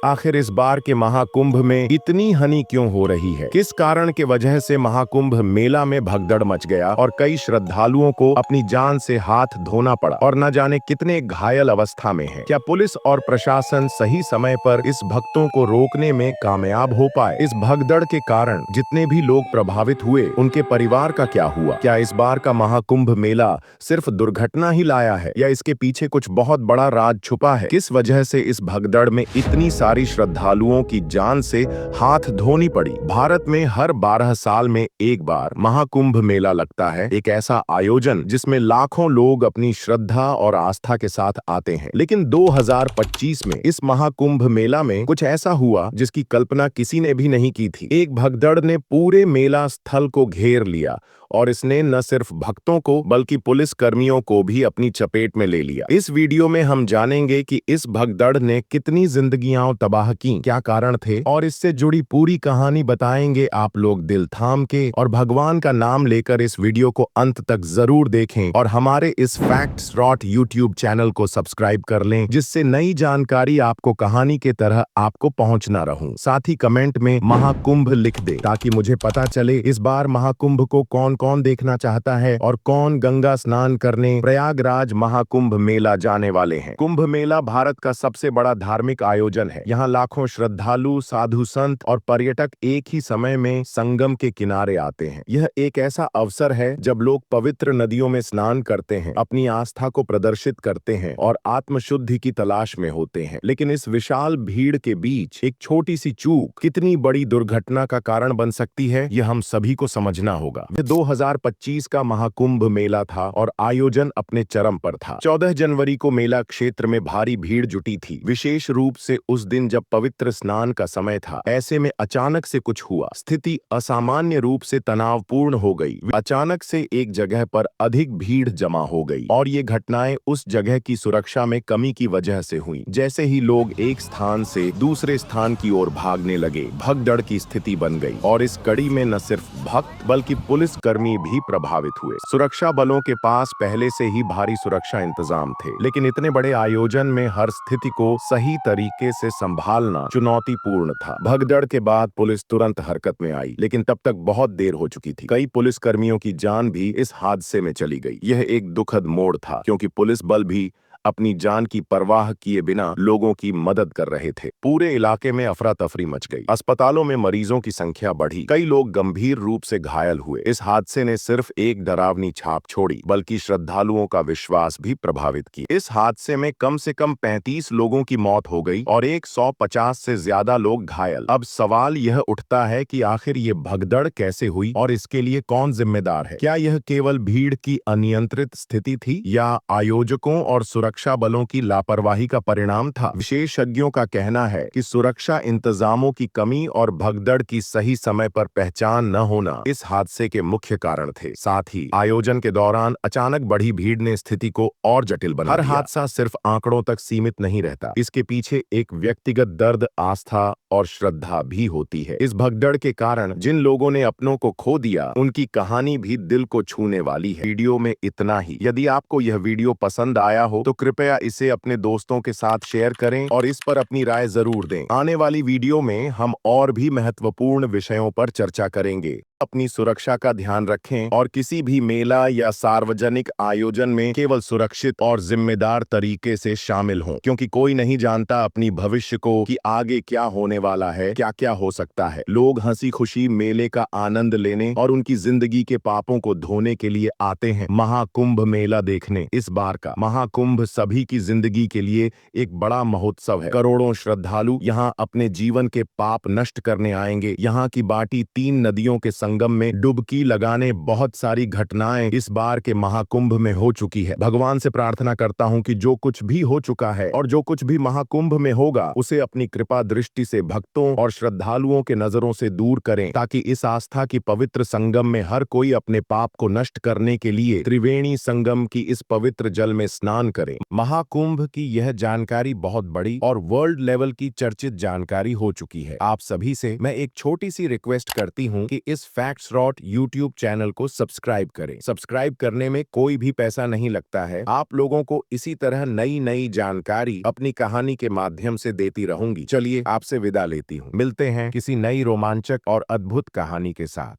आखिर इस बार के महाकुंभ में इतनी हानि क्यों हो रही है? किस कारण के वजह से महाकुंभ मेला में भगदड़ मच गया और कई श्रद्धालुओं को अपनी जान से हाथ धोना पड़ा और न जाने कितने घायल अवस्था में हैं? क्या पुलिस और प्रशासन सही समय पर इस भक्तों को रोकने में कामयाब हो पाए? इस भगदड़ के कारण जितने भी लोग प्रभावित हुए, उनके परिवार का क्या हुआ? क्या इस बार का महाकुंभ मेला सिर्फ दुर्घटना ही लाया है या इसके पीछे कुछ बहुत बड़ा राज छुपा है? किस वजह से इस भगदड़ में इतनी सारी श्रद्धालुओं की जान से हाथ धोनी पड़ी? भारत में हर 12 साल में एक बार महाकुंभ मेला लगता है, एक ऐसा आयोजन जिसमें लाखों लोग अपनी श्रद्धा और आस्था के साथ आते हैं। लेकिन 2025 में इस महाकुंभ मेला में कुछ ऐसा हुआ जिसकी कल्पना किसी ने भी नहीं की थी। एक भगदड़ ने पूरे मेला स्थल को घेर लिया और इसने न सिर्फ भक्तों को बल्कि पुलिस कर्मियों को भी अपनी चपेट में ले लिया। इस वीडियो में हम जानेंगे कि इस भगदड़ ने कितनी जिंदगियां तबाह की, क्या कारण थे, और इससे जुड़ी पूरी कहानी बताएंगे। आप लोग दिल थाम के और भगवान का नाम लेकर इस वीडियो को अंत तक जरूर देखें और हमारे इस फैक्ट्स रॉट यूट्यूब चैनल को सब्सक्राइब कर लें, जिससे नई जानकारी आपको कहानी के तरह आपको पहुंचना रहूं। साथ ही कमेंट में महाकुंभ लिख दे ताकि मुझे पता चले इस बार महाकुंभ को कौन देखना चाहता है और कौन गंगा स्नान करने प्रयागराज महाकुंभ मेला जाने वाले हैं। कुंभ मेला भारत का सबसे बड़ा धार्मिक आयोजन है। यहाँ लाखों श्रद्धालु, साधु संत और पर्यटक एक ही समय में संगम के किनारे आते हैं। यह एक ऐसा अवसर है जब लोग पवित्र नदियों में स्नान करते हैं, अपनी आस्था को प्रदर्शित करते हैं और आत्मशुद्धि की तलाश में होते हैं। लेकिन इस विशाल भीड़ के बीच एक छोटी सी चूक कितनी बड़ी दुर्घटना का कारण बन सकती है, यह हम सभी को समझना होगा। 2025 का महाकुंभ मेला था और आयोजन अपने चरम पर था। 14 जनवरी को मेला क्षेत्र में भारी भीड़ जुटी थी, विशेष रूप से उस दिन जब पवित्र स्नान का समय था। ऐसे में अचानक से कुछ हुआ। स्थिति असामान्य रूप से तनावपूर्ण हो गई। अचानक से एक जगह पर अधिक भीड़ जमा हो गई और ये घटनाएं उस जगह की सुरक्षा में कमी की वजह से हुई। जैसे ही लोग एक स्थान से दूसरे स्थान की ओर भागने लगे, भगदड़ की स्थिति बन गई और इस कड़ी में न सिर्फ भक्त बल्कि पुलिस कर्मी भी प्रभावित हुए। सुरक्षा बलों के पास पहले से ही भारी सुरक्षा इंतजाम थे, लेकिन इतने बड़े आयोजन में हर स्थिति को सही तरीके से संभालना चुनौतीपूर्ण था। भगदड़ के बाद पुलिस तुरंत हरकत में आई, लेकिन तब तक बहुत देर हो चुकी थी। कई पुलिस कर्मियों की जान भी इस हादसे में चली गई। यह एक दुखद मोड़ था, क्योंकि पुलिस बल भी अपनी जान की परवाह किए बिना लोगों की मदद कर रहे थे। पूरे इलाके में अफरा तफरी मच गई। अस्पतालों में मरीजों की संख्या बढ़ी, कई लोग गंभीर रूप से घायल हुए। इस हादसे ने सिर्फ एक डरावनी छाप छोड़ी, बल्कि श्रद्धालुओं का विश्वास भी प्रभावित किया। इस हादसे में कम से कम 35 लोगों की मौत हो गई और 150 से ज्यादा लोग घायल। अब सवाल यह उठता है कि आखिर ये भगदड़ कैसे हुई और इसके लिए कौन जिम्मेदार है? क्या यह केवल भीड़ की अनियंत्रित स्थिति थी या आयोजकों और सुरक्षा बलों की लापरवाही का परिणाम था? विशेषज्ञों का कहना है कि सुरक्षा इंतजामों की कमी और भगदड़ की सही समय पर पहचान न होना इस हादसे के मुख्य कारण थे। साथ ही आयोजन के दौरान अचानक बढ़ी भीड़ ने स्थिति को और जटिल बना दिया। हर हादसा सिर्फ आंकड़ों तक सीमित नहीं रहता, इसके पीछे एक व्यक्तिगत दर्द, आस्था और श्रद्धा भी होती है। इस भगदड़ के कारण जिन लोगों ने अपनों को खो दिया, उनकी कहानी भी दिल को छूने वाली है। वीडियो में इतना ही। यदि आपको यह वीडियो पसंद आया हो तो कृपया इसे अपने दोस्तों के साथ शेयर करें और इस पर अपनी राय जरूर दें। आने वाली वीडियो में हम और भी महत्वपूर्ण विषयों पर चर्चा करेंगे। अपनी सुरक्षा का ध्यान रखें और किसी भी मेला या सार्वजनिक आयोजन में केवल सुरक्षित और जिम्मेदार तरीके से शामिल हों, क्योंकि कोई नहीं जानता अपनी भविष्य को कि आगे क्या होने वाला है, क्या क्या हो सकता है। लोग हंसी खुशी मेले का आनंद लेने और उनकी जिंदगी के पापों को धोने के लिए आते हैं। महाकुंभ मेला देखने। इस बार का महाकुंभ सभी की जिंदगी के लिए एक बड़ा महोत्सव है। करोड़ों श्रद्धालु यहाँ अपने जीवन के पाप नष्ट करने आएंगे। यहाँ की बाटी 3 नदियों के संगम में डुबकी लगाने बहुत सारी घटनाएं इस बार के महाकुंभ में हो चुकी है। भगवान से प्रार्थना करता हूं कि जो कुछ भी हो चुका है और जो कुछ भी महाकुंभ में होगा, उसे अपनी कृपा दृष्टि से भक्तों और श्रद्धालुओं के नजरों से दूर करें, ताकि इस आस्था की पवित्र संगम में हर कोई अपने पाप को नष्ट करने के लिए त्रिवेणी संगम की इस पवित्र जल में स्नान करे। महाकुंभ की यह जानकारी बहुत बड़ी और वर्ल्ड लेवल की चर्चित जानकारी हो चुकी है। आप सभी से मैं एक छोटी सी रिक्वेस्ट करती हूँ कि इस फैक्ट्स रॉट यूट्यूब चैनल को सब्सक्राइब करें। सब्सक्राइब करने में कोई भी पैसा नहीं लगता है। आप लोगों को इसी तरह नई नई जानकारी अपनी कहानी के माध्यम से देती रहूंगी। चलिए आपसे विदा लेती हूँ। मिलते हैं किसी नई रोमांचक और अद्भुत कहानी के साथ।